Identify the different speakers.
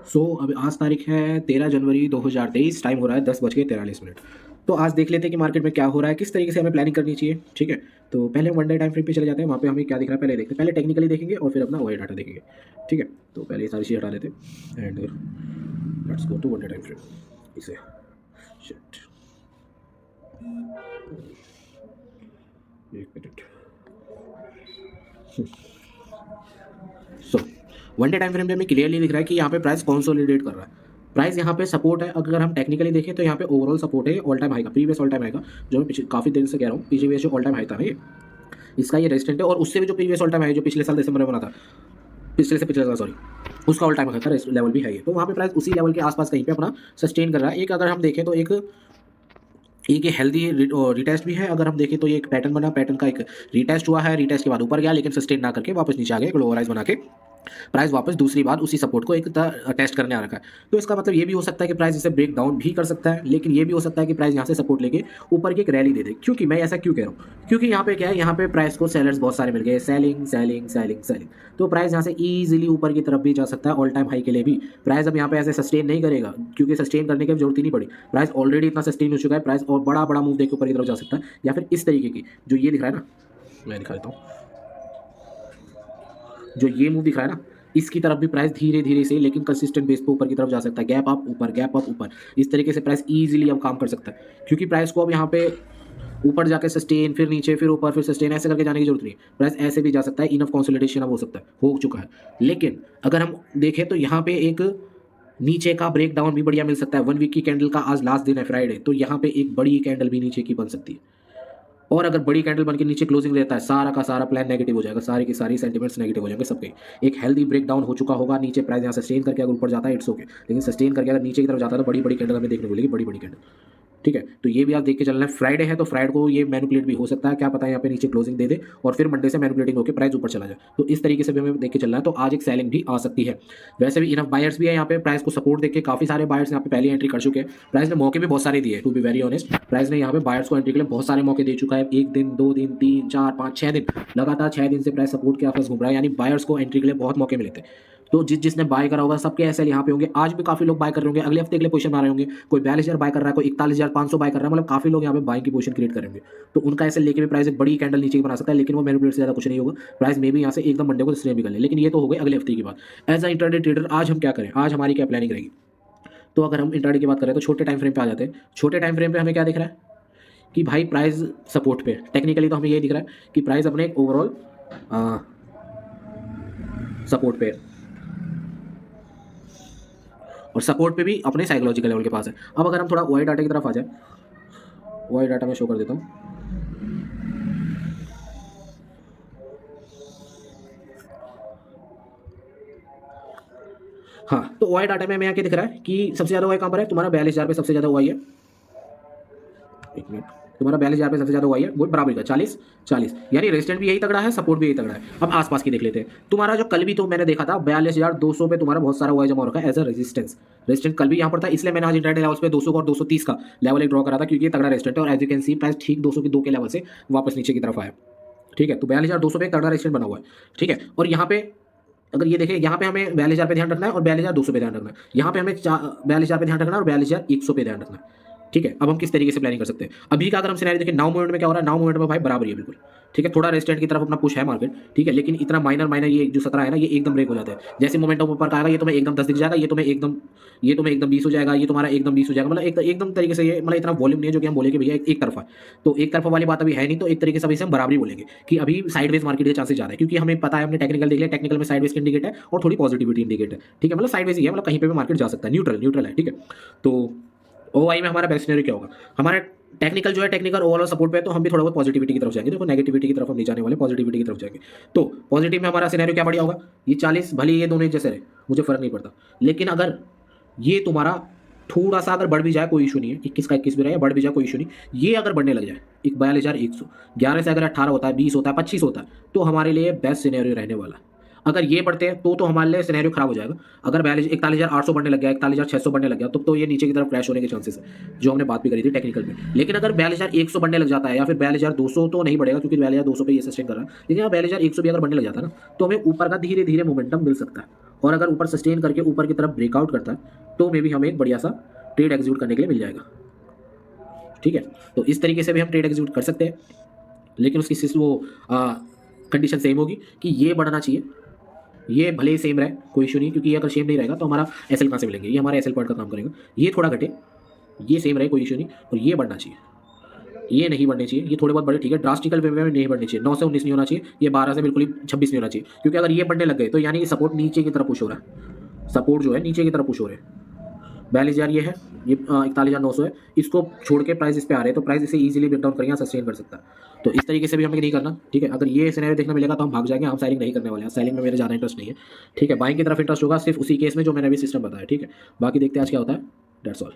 Speaker 1: अब आज तारीख है 13 जनवरी 2023, टाइम हो रहा है 10:43। तो आज देख लेते हैं कि मार्केट में क्या हो रहा है, किस तरीके से हमें प्लानिंग करनी चाहिए। ठीक है, तो पहले वन डे टाइम फ्रेम पे चले जाते हैं, वहाँ पे हमें क्या दिख रहा है पहले देखते हैं। पहले टेक्निकली देखेंगे और फिर अपना ओआई डाटा देखेंगे। ठीक है, तो पहले ये सारी चीज़ हटा लेते हैं and let's go to one day time frame. इसे शिट, एक मिनट। So one day time frame पे हमें क्लियरली दिख रहा है कि यहाँ पे प्राइस कंसोलिडेट कर रहा है। प्राइस यहाँ पे सपोर्ट है, अगर हम टेक्निकली देखें तो यहाँ पे ओवरऑल सपोर्ट है ऑल टाइम हाई का, प्रीवियस ऑल टाइम हाई का, जो मैं काफ़ी देर से कह रहा हूँ, प्रीवियस जो ऑल टाइम हाई था ना ये, इसका ये रेजिस्टेंट है। और उससे भी जो प्रीवियस ऑल टाइम हाई जो पिछले साल दिसंबर में बना था, पिछले साल सॉरी, उसका ऑल टाइम हाई का लेवल भी है ये। तो वहाँ पे प्राइस उसी लेवल के आसपास कहीं पे अपना सस्टेन कर रहा है। एक अगर हम देखें तो एक ये हेल्दी रिटेस्ट भी है। अगर हम देखें तो ये एक पैटर्न बना, पैटर्न का एक रिटेस्ट हुआ है, रिटेस्ट के बाद ऊपर गया लेकिन सस्टेन ना करके वापस नीचे आ गया, ग्लोबलाइज बना के प्राइस वापस दूसरी बार उसी सपोर्ट को एक टेस्ट करने आ रखा है। तो इसका मतलब ये भी हो सकता है कि प्राइस इसे ब्रेक डाउन भी कर सकता है, लेकिन ये भी हो सकता है कि प्राइस यहाँ से सपोर्ट लेके ऊपर की एक रैली दे दे। क्योंकि मैं ऐसा क्यों कह रहा हूँ, क्योंकि यहाँ पे क्या है, यहाँ पे प्राइस को सेलर्स बहुत सारे मिल गए, सेलिंग सेलिंग सेलिंग सेलिंग। तो प्राइस यहाँ से ईजिली ऊपर की तरफ भी जा सकता है, ऑल टाइम हाई के लिए भी। प्राइस अब यहाँ पे ऐसे सस्टेन नहीं करेगा, क्योंकि सस्टेन करने की जरूरत ही नहीं पड़ी, प्राइस ऑलरेडी इतना सस्टेन हो चुका है। प्राइस और बड़ा बड़ा मूव देकर ऊपर की तरफ जा सकता है, या फिर इस तरीके की जो ये दिख रहा है ना, मैं दिखा देता हूँ, जो ये मूव दिख रहा है ना, इसकी तरफ भी प्राइस धीरे धीरे से लेकिन कंसिस्टेंट बेस पे ऊपर की तरफ जा सकता है। गैप अप ऊपर, गैप अप ऊपर, इस तरीके से प्राइस इजीली अब काम कर सकता है। क्योंकि प्राइस को अब यहाँ पे ऊपर जाके सस्टेन, फिर नीचे, फिर ऊपर, फिर सस्टेन ऐसे करके जाने की जरूरत नहीं है। प्राइस ऐसे भी जा सकता है, इनफ कंसोलिडेशन अब हो सकता है, हो चुका है। लेकिन अगर हम देखें तो यहाँ पे एक नीचे का ब्रेक डाउन भी बढ़िया मिल सकता है। 1 वीक की कैंडल का आज लास्ट दिन है फ्राइडे, तो यहाँ पे एक बड़ी कैंडल भी नीचे की बन सकती है। और अगर बड़ी कैंडल बन के नीचे क्लोजिंग रहता है, सारा का सारा प्लान नेगेटिव हो जाएगा, सारी की सारी सेंटिमेंट्स नेगेटिव हो जाएंगे सबके। एक हेल्दी ब्रेक डाउन हो चुका होगा, नीचे प्राइस यहाँ सस्टेन करके अगर ऊपर जाता है इट्स ओके, लेकिन सस्टेन करके अगर नीचे की तरफ जाता है तो बड़ी बड़ी कैंडल हमें देखने को मिलेगी, बड़ी बड़ी कैंडल। ठीक है, तो ये भी आप देख के चलना है। फ्राइडे है तो फ्राइडे को ये मैनिपुलेट भी हो सकता है, क्या पता है यहाँ पे नीचे क्लोजिंग दे दे और फिर मंडे से मैनिपुलेटिंग होकर प्राइस ऊपर चला जाए। तो इस तरीके से भी हमें देख के चलना है। तो आज एक सेलिंग भी आ सकती है। वैसे भी इनफ बायर्स भी है यहाँ पे, प्राइस को सपोर्ट देके काफी सारे बायर्स यहाँ पे पहली एंट्री कर चुके हैं। प्राइस ने मौके भी बहुत सारे दिए, to be very honest. Price ने यहाँ पे बायर्स को एंट्री के लिए बहुत सारे मौके दे चुका है। 1 दिन, 2 दिन, 3, 4, 5, 6 दिन, लगातार 6 दिन से प्राइस सपोर्ट के आसपास घूम रहा है, यानी बायर्स को एंट्री के लिए बहुत मौके मिले थे। तो जिसने बाय करा होगा सबके ऐसे यहाँ पे होंगे। आज भी काफी लोग बाय कर रहे होंगे, अगले हफ्ते के लिए पोजीशन बना रहे होंगे। कोई 42,000 बाय कर रहा है, कोई 41,500 बाय कर रहा है, मतलब काफी लोग यहाँ पे बाइंग की पोजीशन क्रिएट करेंगे। तो उनका ऐसे लेके भी प्राइस एक बड़ी कैंडल नीचे की बना सकता है, लेकिन वो मैनिपुलेट से ज्यादा कुछ नहीं होगा। प्राइस में भी यहाँ से एकदम मंडे को स्ट्रेट भी कर ले, लेकिन ये तो हो गई अगले हफ्ते की बात। एज अ इंटरडे ट्रेडर आज हम क्या करें, आज हमारी क्या प्लानिंग रहेगी। तो अगर हम इंटरडे की बात करें तो छोटे टाइम फ्रेम पे आ जाते हैं। छोटे टाइम फ्रेम पे हमें क्या दिख रहा है कि भाई प्राइस सपोर्ट पे, टेक्निकली तो हमें ये दिख रहा है कि प्राइस अपने ओवरऑल सपोर्ट पे और सपोर्ट पे भी अपने साइकोलॉजिकल लेवल के पास है। अब अगर हम थोड़ा ओआई डाटा की तरफ आ जाए, ओआई डाटा में शो कर देता हूँ। हाँ, तो ओआई डाटा में हमें यहाँ क्या दिख रहा है कि सबसे ज्यादा ओआई कहाँ पर है, तुम्हारा 42,000 पे सबसे ज्यादा ओआई है। एक मिनट, तुम्हारा 42,000 पे सबसे ज्यादा ओआई है, वो बराबरी का 40 40, यानी रेजिस्टेंट भी यही तगड़ा है, सपोर्ट भी यही तगड़ा है। अब आसपास की देख लेते हैं। तुम्हारा जो कल भी तो मैंने देखा था 42,200 पे तुम्हारा बहुत सारा ओआई जमा हो रखा है एज अ रेजिस्टेंस। रेजिस्टेंट कल भी यहाँ पर था, इसलिए मैंने आज इंटरडे लेवल्स पे 200 और 230 का लेवल एक ड्रॉ करा था, क्योंकि ये तगड़ा रेजिस्टेंट है। और as you can see price ठीक 200 की 2 के लेवल से वापस नीचे की तरफ आया। ठीक है, तो 42,200 पे एक तगड़ा रेजिस्टेंट बना हुआ है। ठीक है, और यहाँ पे अगर ये देखें, यहाँ पे हमें 42,000 पे ध्यान रखना है और 42,200 पे ध्यान रखना है। यहाँ पे हमें 42,000 पे ध्यान रखना है और 42,100 पे ध्यान रखना है। ठीक है, अब हम किस तरीके से प्लानिंग कर सकते हैं। अभी का अगर हम सिनेरियो देखें, नाउ मोमेंट में क्या हो रहा है, नाउ मोमेंट में भाई बराबर है बिल्कुल। ठीक है, थोड़ा रेजिस्टेंट की तरफ अपना पुश है मार्केट। ठीक है, लेकिन इतना माइनर ये जो 17 है ना, ये एकदम ब्रेक हो जाता है। जैसे मोमेंटम ऊपर का आएगा, ये तुम्हें एकदम 10 दिख जाएगा, ये तुम्हें एकदम 20 हो जाएगा, ये तुम्हारा एकदम 20 हो जाएगा। मतलब एकदम तरीके से ये, मतलब इतना वॉल्यूम नहीं है जो कि हम बोले कि भैया एक तरफा। तो एक तरफा वाली बात अभी है नहीं, तो एक तरीके से अभी से हम बराबरी बोलेंगे कि अभी साइडवेज मार्केट के चांसेस ज़्यादा है, क्योंकि हमें पता है, हमने टेक्निकल देख लिया, टेक्निकल में साइडवेज का इंडिकेट है और थोड़ी पॉजिटिविटी इंडिकेट है। ठीक है, मतलब साइडवेज ही है, मतलब कहीं पे भी मार्केट जा सकता है, न्यूट्रल है। ठीक है, तो ओआई में हमारा बेस्ट सिनेरियो क्या होगा, हमारा टेक्निकल जो है, टेक्निकल ओवरऑल सपोर्ट पे है, तो हम भी थोड़ा बहुत पॉजिटिविटी की तरफ जाएंगे। देखो, नेगेटिविटी की तरफ हम नहीं जाने वाले, पॉजिटिविटी की तरफ जाएंगे। तो पॉजिटिव में हमारा सिनेरियो क्या बढ़िया होगा, ये 40, भले ये दोनों एक जैसे रहे, मुझे फर्क नहीं पड़ता। लेकिन अगर ये तुम्हारा थोड़ा सा अगर बढ़ भी जाए कोई इशू नहीं है, 21 का 21 भी रहे, बढ़ भी जाए कोई इशू नहीं, ये अगर बढ़ने लग जाए 42,100, 11 से अगर 18 होता है, 20 होता है, 25 होता है, तो हमारे लिए बेस्ट सिनेरियो रहने वाला है। अगर ये बढ़ते हैं तो हमारे लिए सिनेरियो खराब हो जाएगा। अगर 41,800 बढ़ने लग गया, 41,600 बढ़ने लग गया, तो ये नीचे की तरफ क्रैश होने के चांसेस है, जो हमने बात भी करी थी टेक्निकल में। लेकिन अगर 42,100 बढ़ने लग जाता है, या फिर 42,200 तो नहीं बढ़ेगा, क्योंकि 42,200 पे ये सस्टेन कर रहा है, लेकिन 42,100 भी अगर बढ़ने लग जाता है ना, तो हमें ऊपर का धीरे धीरे मोमेंटम मिल सकता है। और अगर ऊपर सस्टेन करके ऊपर की तरफ ब्रेकआउट करता है तो मे भी हमें एक बढ़िया सा ट्रेड एग्जीक्यूट करने के लिए मिल जाएगा। ठीक है, तो इस तरीके से भी हम ट्रेड एग्जीक्यूट कर सकते हैं, लेकिन उसकी वो कंडीशन सेम होगी कि ये बढ़ना चाहिए, ये भले ही सेम रहे कोई इशू नहीं, क्योंकि ये अगर सेम नहीं रहेगा तो हमारा एसएल कहाँ से मिलेंगे, ये हमारा एसएल पॉइंट का काम करेगा। ये थोड़ा घटे, ये सेम रहे कोई इशू नहीं, और ये बढ़ना चाहिए, ये नहीं बढ़ने चाहिए, ये थोड़े बहुत बड़े ठीक है, ड्रास्टिकल वे में नहीं बढ़ने चाहिए, 9 से 19 नहीं होना चाहिए, ये 12 से बिल्कुल ही 26 नहीं होना चाहिए, क्योंकि अगर ये बढ़ने लग गए तो यानी कि सपोर्ट नीचे की तरफ पुश हो रहा है, सपोर्ट जो है नीचे की तरफ पुश हो रहे हैं। 42,000 ये है, ये 41,900 है, इसको छोड़ के प्राइस इस पे आ रहे हैं, तो प्राइस इसे इजीली ब्रेक डाउन करके यहाँ सस्टेन कर सकता है। तो इस तरीके से भी हमें नहीं करना, ठीक है। अगर ये सिनेरियो देखने मिलेगा तो हम भाग जाएंगे, हम सेलिंग नहीं करने वाले हैं, सेलिंग में मेरा ज़्यादा इंटरेस्ट नहीं है, ठीक है। बाइंग की तरफ इंटरेस्ट होगा सिर्फ उसी केस में जो मैंने अभी सिस्टम बताया, ठीक है। बाकी देखते हैं आज क्या होता है, दैट्स ऑल।